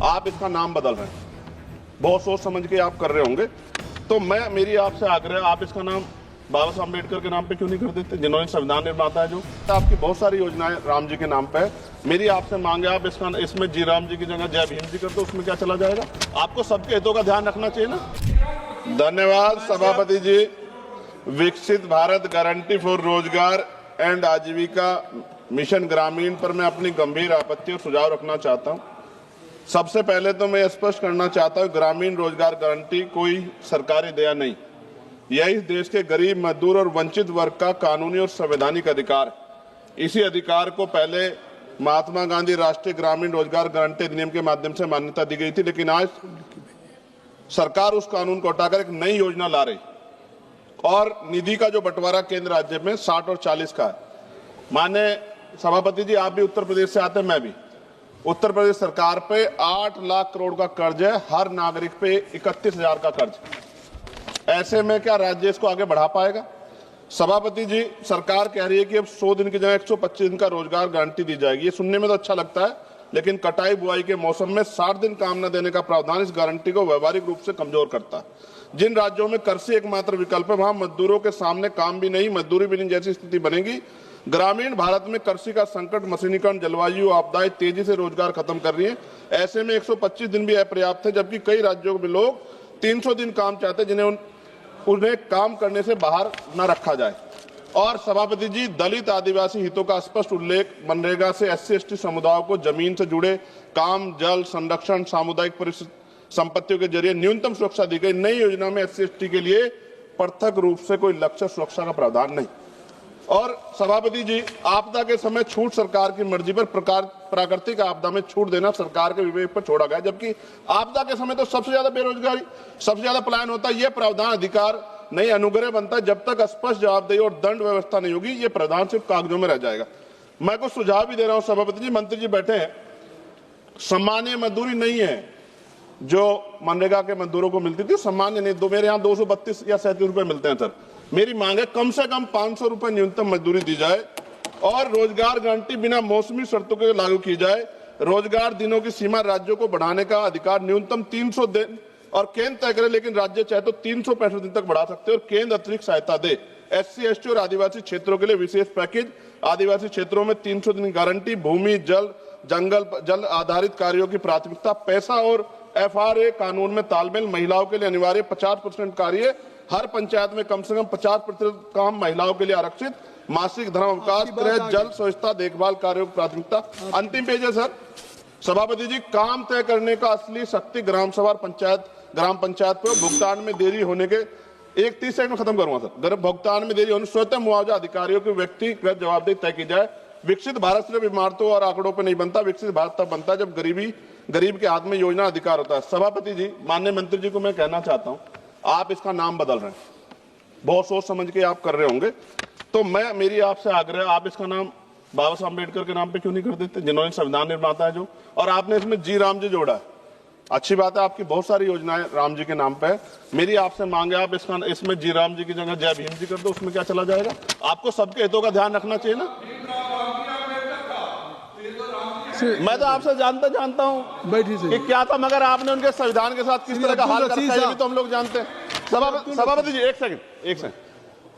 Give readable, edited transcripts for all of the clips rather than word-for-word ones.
आप इसका नाम बदल रहे हैं, बहुत सोच समझ के आप कर रहे होंगे। तो मेरी आपसे आग्रह, आप इसका नाम बाबा साहब अम्बेडकर के नाम पे क्यों नहीं कर देते, जिन्होंने संविधान निर्माता है जो। आपकी बहुत सारी योजनाएं राम जी के नाम पे है, मेरी आपसे मांग है आप इसमें जी राम जी की जगह जय भीम जी कर दो, उसमें क्या चला जाएगा। आपको सबके हितों का ध्यान रखना चाहिए ना। धन्यवाद सभापति जी। विकसित भारत गारंटी फॉर रोजगार एंड आजीविका मिशन ग्रामीण पर मैं अपनी गंभीर आपत्ति और सुझाव रखना चाहता हूं। सबसे पहले तो मैं स्पष्ट करना चाहता हूं, ग्रामीण रोजगार गारंटी कोई सरकारी दया नहीं, यह इस देश के गरीब, मजदूर और वंचित वर्ग का कानूनी और संवैधानिक अधिकार है। इसी अधिकार को पहले महात्मा गांधी राष्ट्रीय ग्रामीण रोजगार गारंटी अधिनियम के माध्यम से मान्यता दी गई थी, लेकिन आज सरकार उस कानून को हटाकर एक नई योजना ला रही और निधि का जो बंटवारा केंद्र राज्य में 60 और 40 का है। माने सभापति जी, आप भी उत्तर प्रदेश से आते हैं, मैं भी। उत्तर प्रदेश सरकार पे 8 लाख करोड़ का कर्ज है, हर नागरिक पे 31,000 का कर्ज। ऐसे में क्या राज्य इसको आगे बढ़ा पाएगा। सभापति जी, सरकार कह रही है कि अब 100 दिन की जगह 125 दिन का रोजगार गारंटी दी जाएगी। ये सुनने में तो अच्छा लगता है, लेकिन कटाई बुआई के मौसम में 60 दिन काम न देने का प्रावधान इस गारंटी को व्यवहारिक रूप से कमजोर करता है। जिन राज्यों में कृषि एकमात्र विकल्प है, वहां मजदूरों के सामने काम भी नहीं, मजदूरी भी नहीं जैसी स्थिति बनेगी। ग्रामीण भारत में कृषि का संकट, मशीनीकरण, जलवायु आपदाएं तेजी से रोजगार खत्म कर रही है। ऐसे में 125 दिन भी अपर्याप्त है, जबकि कई राज्यों में लोग 300 दिन काम चाहते हैं, जिन्हें उन्हें काम करने से बाहर न रखा जाए। और सभापति जी, दलित आदिवासी हितों का स्पष्ट उल्लेख, मनरेगा से SC/ST समुदायों को जमीन से जुड़े काम, जल संरक्षण, सामुदायिक संपत्तियों के जरिए न्यूनतम सुरक्षा दी गई। नई योजना में SC/ST के लिए पृथक रूप से कोई लक्ष्य सुरक्षा का प्रावधान नहीं। और सभापति जी, आपदा के समय छूट सरकार की मर्जी पर, प्राकृतिक आपदा में छूट देना सरकार के विवेक पर छोड़ा गया, जबकि आपदा के समय तो सबसे ज्यादा बेरोजगारी, सबसे ज्यादा पलायन होता है। यह प्रावधान अधिकार नहीं, अनुग्रह बनता है। जब तक स्पष्ट जवाबदेही और दंड व्यवस्था नहीं होगी, ये प्रावधान सिर्फ कागजों में रह जाएगा। मैं कुछ सुझाव भी दे रहा हूं सभापति जी, मंत्री जी बैठे हैं। सामान्य मजदूरी नहीं है जो मनरेगा के मजदूरों को मिलती थी, सामान्य नहीं। मेरे यहाँ 232 या 37 रुपए मिलते हैं सर। मेरी मांग है कम से कम 500 रुपए न्यूनतम मजदूरी दी जाए और रोजगार गारंटी बिना मौसमी शर्तों के लागू की जाए। रोजगार दिनों की सीमा राज्यों को बढ़ाने का अधिकार न्यूनतम 300 दिन और केंद्र तय करे, लेकिन राज्य चाहे तो 365 दिन तक बढ़ा सकते हैं और केंद्र अतिरिक्त सहायता दे। SC/ST और आदिवासी क्षेत्रों के लिए विशेष पैकेज, आदिवासी क्षेत्रों में 300 दिन गारंटी, भूमि, जल, जल आधारित कार्यों की प्राथमिकता, पैसा और FRA कानून में तालमेल, महिलाओं के लिए अनिवार्य 50% कार्य, हर पंचायत में कम से कम 50% काम महिलाओं के लिए आरक्षित, मासिक धर्म अवकाश, गृह, जल, स्वच्छता, देखभाल कार्यों की प्राथमिकता। अंतिम पेज है सर। सभापति जी, काम तय करने का असली शक्ति ग्राम सभा, ग्राम पंचायत पर भुगतान में देरी होने के 30 सेकंड में खत्म करूंगा सर। भुगतान में देरी होने स्वतः मुआवजा अधिकारियों की व्यक्तिगत जवाबदेही तय की जाए। विकसित भारत सिर्फ इमारतों और आंकड़ों पर नहीं बनता, विकसित भारत तब बनता है जब गरीब के हाथ में योजना अधिकार होता है। सभापति जी, माननीय मंत्री जी को मैं कहना चाहता हूं, आप इसका नाम बदल रहे हैं, बहुत सोच समझ के आप कर रहे होंगे। तो मेरी आपसे आग्रह, आप इसका नाम बाबा साहब अम्बेडकर के नाम पे क्यों नहीं कर देते, जिन्होंने संविधान निर्माता है जो। और आपने इसमें जी राम जी जोड़ा है, अच्छी बात है। आपकी बहुत सारी योजनाएं राम जी के नाम पे है, मेरी आपसे मांग है आप इसमें जी राम जी की जगह जय भीम जी कर दो, उसमें क्या चला जाएगा। आपको सबके हितों का ध्यान रखना चाहिए ना। मैं तो आपसे जानता हूं कि क्या था, मगर आपने उनके संविधान के साथ किस तरह का हाल कर रखा है, ये भी तो हम लोग जानते हैं। सभापति जी, एक सेकंड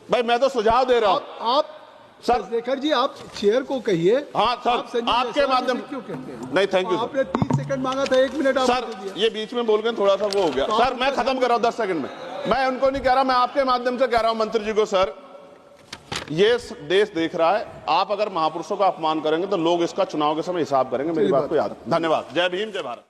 भाई, मैं तो सुझाव दे रहा हूं। आप सर शेखर जी, आप चेयर को कहिए। हाँ सर, आपके माध्यम क्यों कहते हैं। नहीं, थैंक यू। आपने 30 सेकंड मांगा था, 1 मिनट सर, ये बीच में बोल के थोड़ा सा वो हो गया सर। मैं खत्म कर रहा हूं 10 सेकंड में। मैं उनको नहीं कह रहा, मैं आपके माध्यम से कह रहा हूं मंत्री जी को। सर, ये देश देख रहा है, आप अगर महापुरुषों का अपमान करेंगे तो लोग इसका चुनाव के समय हिसाब करेंगे। मेरी बात को याद। धन्यवाद। जय भीम, जय भारत।